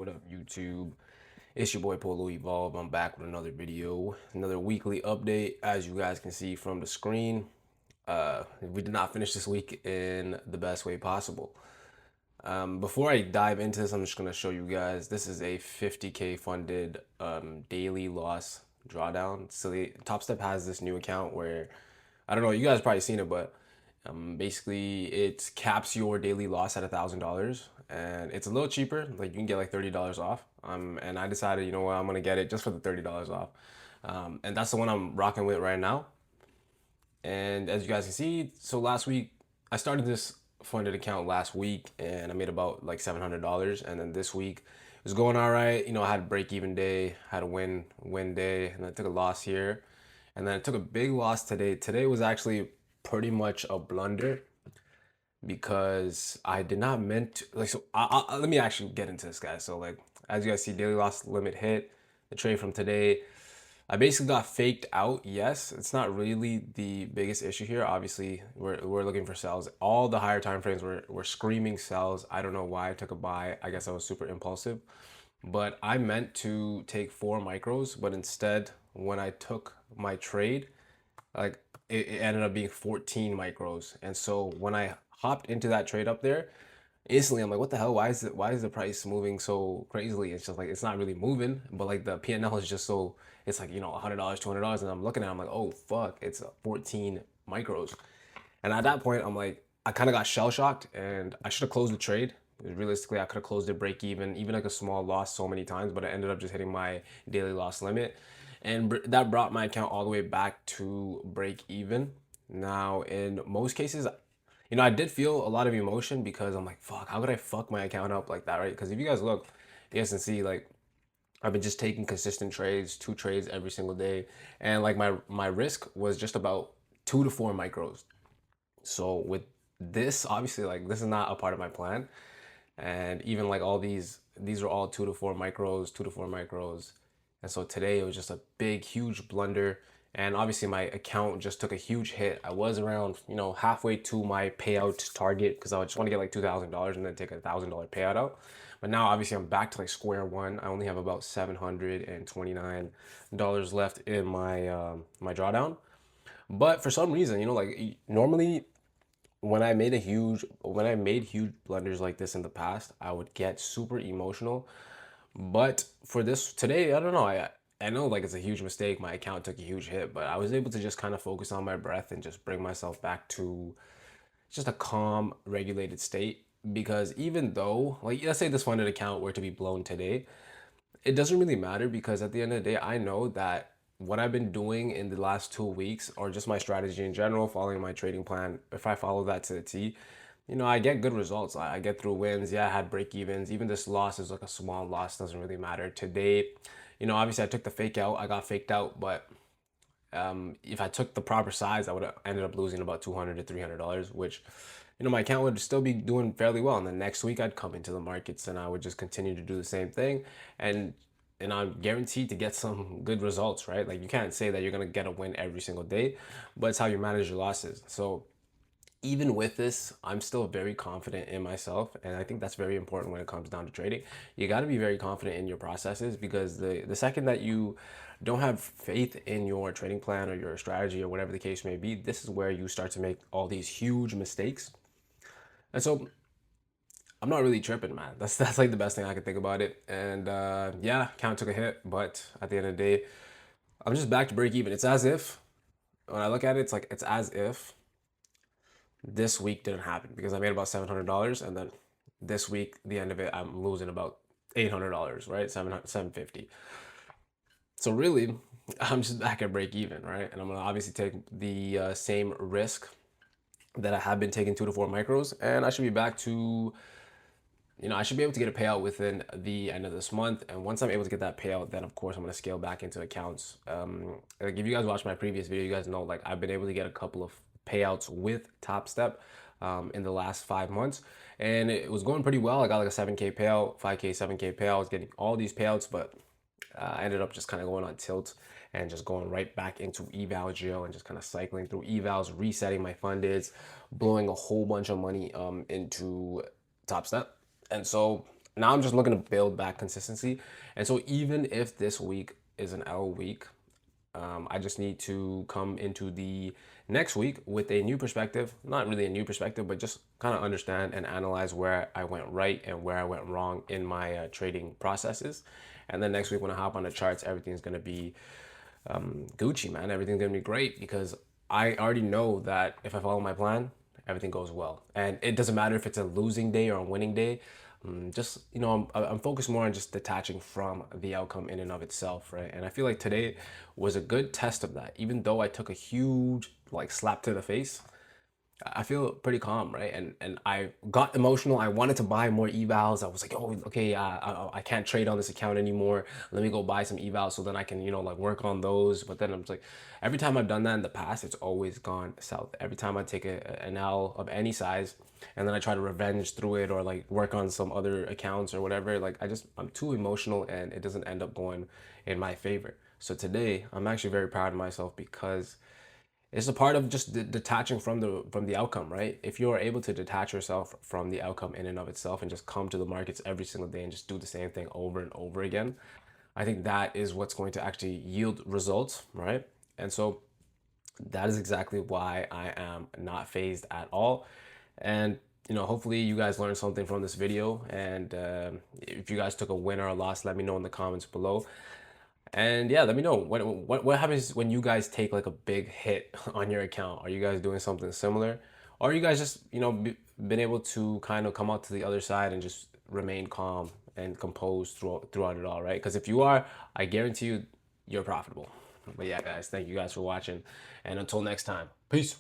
What up, YouTube? It's your boy Polo Evolve. I'm back with another video, another weekly update. As you guys can see from the screen, we did not finish this week in the best way possible. Before I dive into this, I'm just gonna show you guys. This is a 50K funded daily loss drawdown. So the Top Step has this new account where I don't know. You guys probably seen it, but basically it caps your daily loss at $1,000, and it's a little cheaper. Like you can get like $30 off. And I decided, you know what, I'm gonna get it just for the $30 off. And that's the one I'm rocking with right now. And as you guys can see, so last week I started this funded account last week, and I made about like $700. And then this week it was going all right. You know, I had a break even day, had a win day, and I took a loss here, and then I took a big loss today. Today was actually pretty much a blunder because I did not meant to, like, so let me actually get into this, guys. So like, as you guys see, daily loss limit hit. The trade from today, I basically got faked out. Yes, it's not really the biggest issue here. Obviously, we're looking for sells. All the higher time frames were screaming sells. I don't know why I took a buy. I guess I was super impulsive. But I meant to take 4 micros, but instead, when I took my trade, like it ended up being 14 micros. And so when I hopped into that trade up there, instantly I'm like, what the hell? Why is the price moving so crazily? It's just like it's not really moving, but like the PNL is just so it's like, $100, $200, and I'm looking at it, I'm like, oh fuck, it's 14 micros. And at that point, I'm like, I kind of got shell shocked, and I should have closed the trade. Realistically, I could have closed it break even like a small loss so many times, but I ended up just hitting my daily loss limit. And that brought my account all the way back to break even. Now, in most cases, I did feel a lot of emotion because I'm like, fuck, how could I fuck my account up like that, right? Because if you guys look, you guys can see, like, I've been just taking consistent trades, 2 trades every single day, and like my risk was just about 2 to 4 micros. So with this, obviously, like this is not a part of my plan, and even like all these are all 2 to 4 micros, 2 to 4 micros, and so today it was just a big, huge blunder, and obviously my account just took a huge hit. I was around halfway to my payout target because I just want to get like $2,000 and then take $1,000 payout out. But now obviously I'm back to like square one. I only have about $729 left in my drawdown. But for some reason, like normally when I made huge blunders like this in the past, I would get super emotional. But for this today, I don't know. I know like it's a huge mistake. My account took a huge hit, but I was able to just kind of focus on my breath and just bring myself back to just a calm, regulated state. Because even though, like, let's say this funded account were to be blown today, it doesn't really matter because at the end of the day, I know that what I've been doing in the last 2 weeks, or just my strategy in general, following my trading plan, if I follow that to the T, I get good results. I get through wins. Yeah, I had break evens. Even this loss is like a small loss, doesn't really matter. Today, obviously I took the fake out. I got faked out, but if I took the proper size, I would have ended up losing about $200 to $300, which, my account would still be doing fairly well. And the next week I'd come into the markets and I would just continue to do the same thing. And I'm guaranteed to get some good results, right? Like you can't say that you're gonna get a win every single day, but it's how you manage your losses. So even with this, I'm still very confident in myself, and I think that's very important when it comes down to trading. You got to be very confident in your processes because the second that you don't have faith in your trading plan or your strategy or whatever the case may be, this is where you start to make all these huge mistakes. And so I'm not really tripping, man. That's like the best thing I can think about it. And yeah, count took a hit, but at the end of the day, I'm just back to break even. It's as if when I look at it, it's as if this week didn't happen because I made about $700, and then this week, the end of it, I'm losing about $800, right? 750. So really, I'm just back at break even, right? And I'm gonna obviously take the same risk that I have been taking 2 to 4 micros, and I should be back to, I should be able to get a payout within the end of this month. And once I'm able to get that payout, then of course I'm gonna scale back into accounts. Like if you guys watch my previous video, you guys know like I've been able to get a couple of payouts with Top Step in the last 5 months, and it was going pretty well. I got like a 7K payout, 5K, 7K payout. I was getting all these payouts, but I ended up just kind of going on tilt and just going right back into eval jail and just kind of cycling through evals, resetting my fundeds, blowing a whole bunch of money into Top Step. And so now I'm just looking to build back consistency. And so even if this week is an L week, I just need to come into the next week with a new perspective. Not really a new perspective, but just kind of understand and analyze where I went right and where I went wrong in my trading processes. And then next week when I hop on the charts, everything's going to be Gucci, man. Everything's going to be great because I already know that if I follow my plan, everything goes well. And it doesn't matter if it's a losing day or a winning day. Just, I'm focused more on just detaching from the outcome in and of itself, right? And I feel like today was a good test of that. Even though I took a huge like slap to the face, I feel pretty calm, right? And I got emotional. I wanted to buy more evals. I was like, oh, okay, I can't trade on this account anymore. Let me go buy some evals so then I can, like work on those. But then I'm just like, every time I've done that in the past, it's always gone south. Every time I take an L of any size, and then I try to revenge through it or like work on some other accounts or whatever, like I'm too emotional and it doesn't end up going in my favor. So today, I'm actually very proud of myself because it's a part of just detaching from the outcome, right? If you're able to detach yourself from the outcome in and of itself and just come to the markets every single day and just do the same thing over and over again, I think that is what's going to actually yield results, right? And so that is exactly why I am not phased at all. And hopefully you guys learned something from this video. And if you guys took a win or a loss, let me know in the comments below. And yeah, let me know what happens when you guys take like a big hit on your account. Are you guys doing something similar? Or are you guys just, been able to kind of come out to the other side and just remain calm and composed throughout it all, right? Because if you are, I guarantee you, you're profitable. But yeah, guys, thank you guys for watching. And until next time, peace.